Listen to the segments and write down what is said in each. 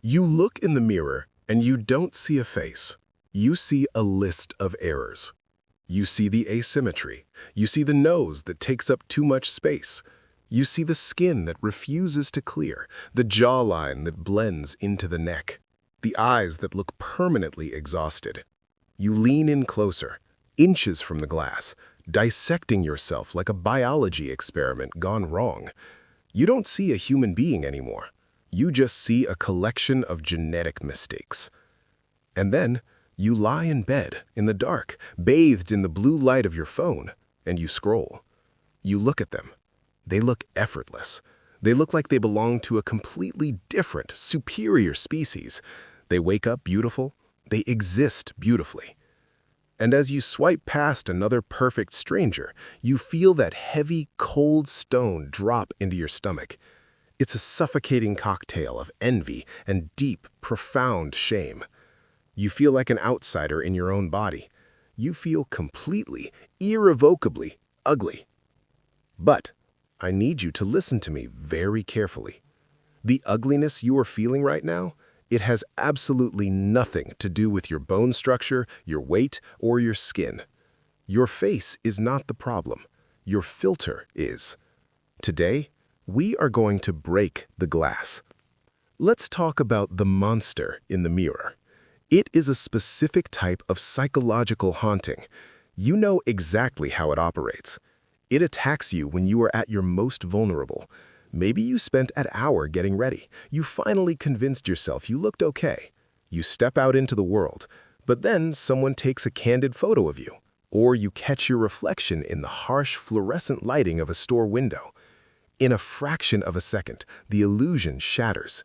You look in the mirror and you don't see a face. You see a list of errors. You see the asymmetry. You see the nose that takes up too much space. You see the skin that refuses to clear, the jawline that blends into the neck, the eyes that look permanently exhausted. You lean in closer, inches from the glass, dissecting yourself like a biology experiment gone wrong. You don't see a human being anymore. You just see a collection of genetic mistakes. And then you lie in bed, in the dark, bathed in the blue light of your phone, and you scroll. You look at them. They look effortless. They look like they belong to a completely different, superior species. They wake up beautiful. They exist beautifully. And as you swipe past another perfect stranger, you feel that heavy, cold stone drop into your stomach. It's a suffocating cocktail of envy and deep, profound shame. You feel like an outsider in your own body. You feel completely, irrevocably ugly. But I need you to listen to me very carefully. The ugliness you are feeling right now, it has absolutely nothing to do with your bone structure, your weight, or your skin. Your face is not the problem. Your filter is. Today, we are going to break the glass. Let's talk about the monster in the mirror. It is a specific type of psychological haunting. You know exactly how it operates. It attacks you when you are at your most vulnerable. Maybe you spent an hour getting ready. You finally convinced yourself you looked okay. You step out into the world, but then someone takes a candid photo of you, or you catch your reflection in the harsh fluorescent lighting of a store window. In a fraction of a second, the illusion shatters.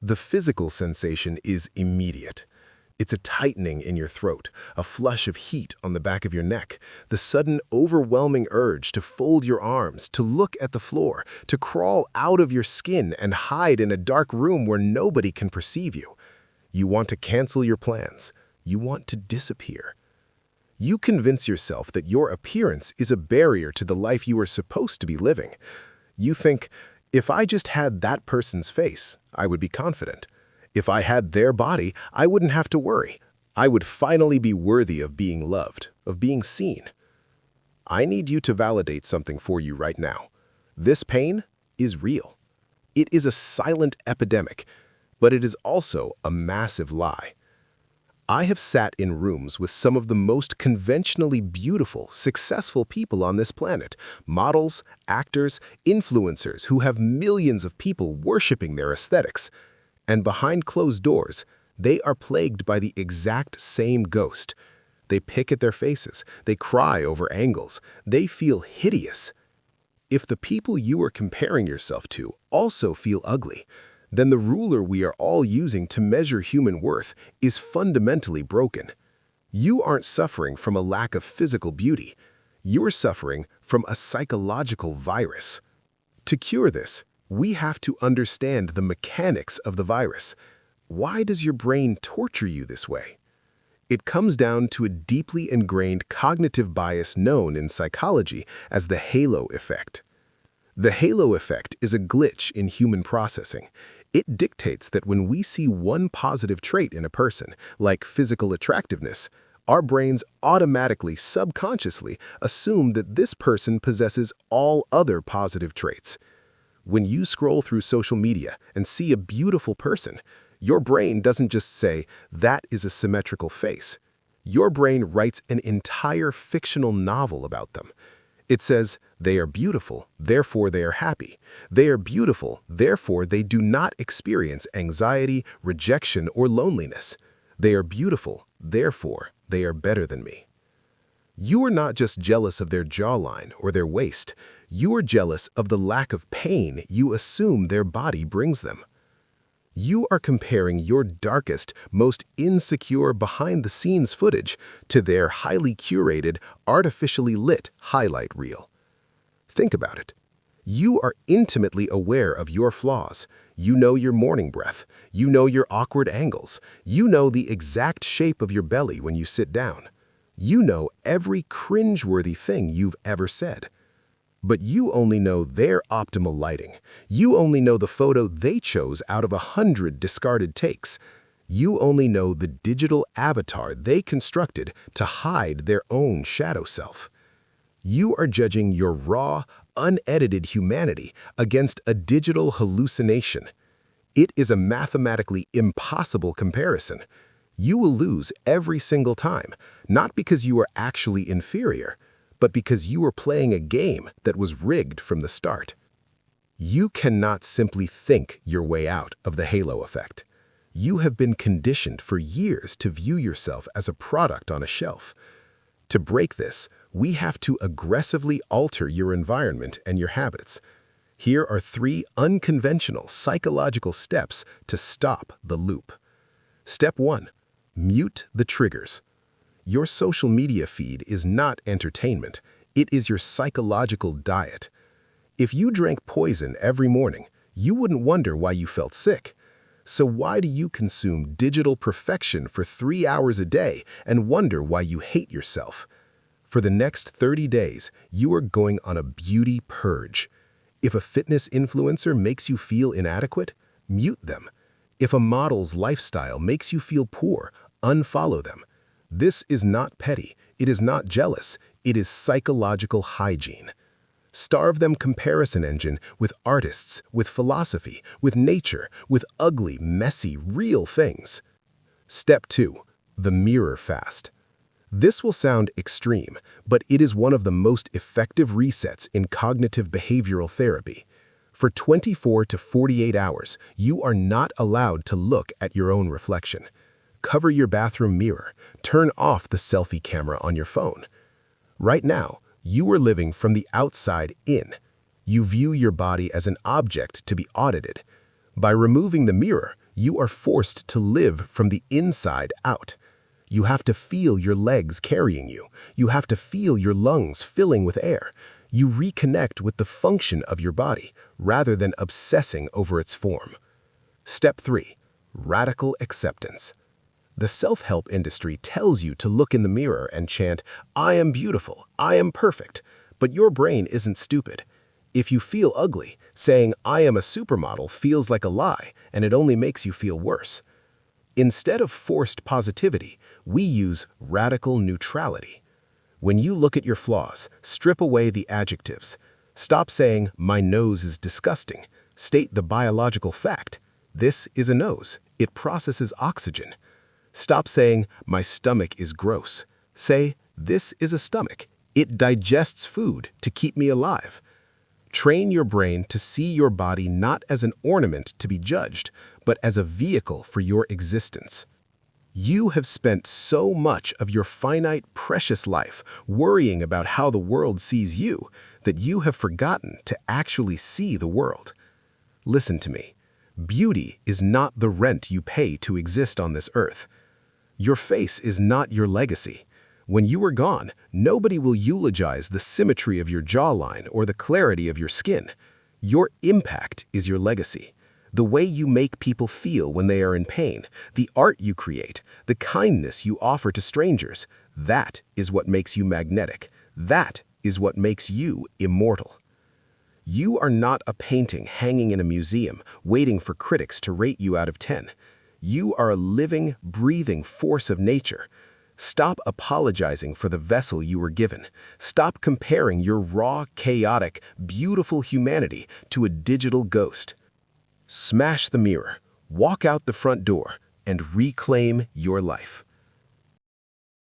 The physical sensation is immediate. It's a tightening in your throat, a flush of heat on the back of your neck, the sudden overwhelming urge to fold your arms, to look at the floor, to crawl out of your skin and hide in a dark room where nobody can perceive you. You want to cancel your plans. You want to disappear. You convince yourself that your appearance is a barrier to the life you are supposed to be living. You think, if I just had that person's face, I would be confident. If I had their body, I wouldn't have to worry. I would finally be worthy of being loved, of being seen. I need you to validate something for you right now. This pain is real. It is a silent epidemic, but it is also a massive lie. I have sat in rooms with some of the most conventionally beautiful, successful people on this planet, models, actors, influencers who have millions of people worshiping their aesthetics. And behind closed doors, they are plagued by the exact same ghost. They pick at their faces, they cry over angles, they feel hideous. If the people you are comparing yourself to also feel ugly, then the ruler we are all using to measure human worth is fundamentally broken. You aren't suffering from a lack of physical beauty. You're suffering from a psychological virus. To cure this, we have to understand the mechanics of the virus. Why does your brain torture you this way? It comes down to a deeply ingrained cognitive bias known in psychology as the halo effect. The halo effect is a glitch in human processing. It dictates that when we see one positive trait in a person, like physical attractiveness, our brains automatically, subconsciously assume that this person possesses all other positive traits. When you scroll through social media and see a beautiful person, your brain doesn't just say, that is a symmetrical face. Your brain writes an entire fictional novel about them. It says, they are beautiful, therefore they are happy. They are beautiful, therefore they do not experience anxiety, rejection, or loneliness. They are beautiful, therefore they are better than me. You are not just jealous of their jawline or their waist. You are jealous of the lack of pain you assume their body brings them. You are comparing your darkest, most insecure behind-the-scenes footage to their highly curated, artificially lit highlight reel. Think about it. You are intimately aware of your flaws. You know your morning breath. You know your awkward angles. You know the exact shape of your belly when you sit down. You know every cringeworthy thing you've ever said. But you only know their optimal lighting. You only know the photo they chose out of 100 discarded takes. You only know the digital avatar they constructed to hide their own shadow self. You are judging your raw, unedited humanity against a digital hallucination. It is a mathematically impossible comparison. You will lose every single time, not because you are actually inferior, but because you are playing a game that was rigged from the start. You cannot simply think your way out of the halo effect. You have been conditioned for years to view yourself as a product on a shelf. To break this, we have to aggressively alter your environment and your habits. Here are 3 unconventional psychological steps to stop the loop. Step 1. Mute the triggers. Your social media feed is not entertainment. It is your psychological diet. If you drank poison every morning, you wouldn't wonder why you felt sick. So why do you consume digital perfection for 3 hours a day and wonder why you hate yourself? For the next 30 days, you are going on a beauty purge. If a fitness influencer makes you feel inadequate, mute them. If a model's lifestyle makes you feel poor, unfollow them. This is not petty, it is not jealous, it is psychological hygiene. Starve them comparison engine with artists, with philosophy, with nature, with ugly, messy, real things. Step 2. The mirror fast. This will sound extreme, but it is one of the most effective resets in cognitive behavioral therapy. For 24 to 48 hours, you are not allowed to look at your own reflection. Cover your bathroom mirror. Turn off the selfie camera on your phone. Right now, you are living from the outside in. You view your body as an object to be audited. By removing the mirror, you are forced to live from the inside out. You have to feel your legs carrying you. You have to feel your lungs filling with air. You reconnect with the function of your body rather than obsessing over its form. Step 3. Radical acceptance. The self-help industry tells you to look in the mirror and chant, "I am beautiful, I am perfect," but your brain isn't stupid. If you feel ugly, saying, "I am a supermodel," feels like a lie, and it only makes you feel worse. Instead of forced positivity, we use radical neutrality. When you look at your flaws, strip away the adjectives. Stop saying, "My nose is disgusting." State the biological fact. This is a nose. It processes oxygen. Stop saying, "My stomach is gross." Say, "This is a stomach. It digests food to keep me alive." Train your brain to see your body not as an ornament to be judged, but as a vehicle for your existence. You have spent so much of your finite, precious life worrying about how the world sees you that you have forgotten to actually see the world. Listen to me. Beauty is not the rent you pay to exist on this earth. Your face is not your legacy. When you are gone, nobody will eulogize the symmetry of your jawline or the clarity of your skin. Your impact is your legacy. The way you make people feel when they are in pain, the art you create, the kindness you offer to strangers, that is what makes you magnetic. That is what makes you immortal. You are not a painting hanging in a museum, waiting for critics to rate you out of 10. You are a living, breathing force of nature. Stop apologizing for the vessel you were given. Stop comparing your raw, chaotic, beautiful humanity to a digital ghost. Smash the mirror, walk out the front door, and reclaim your life.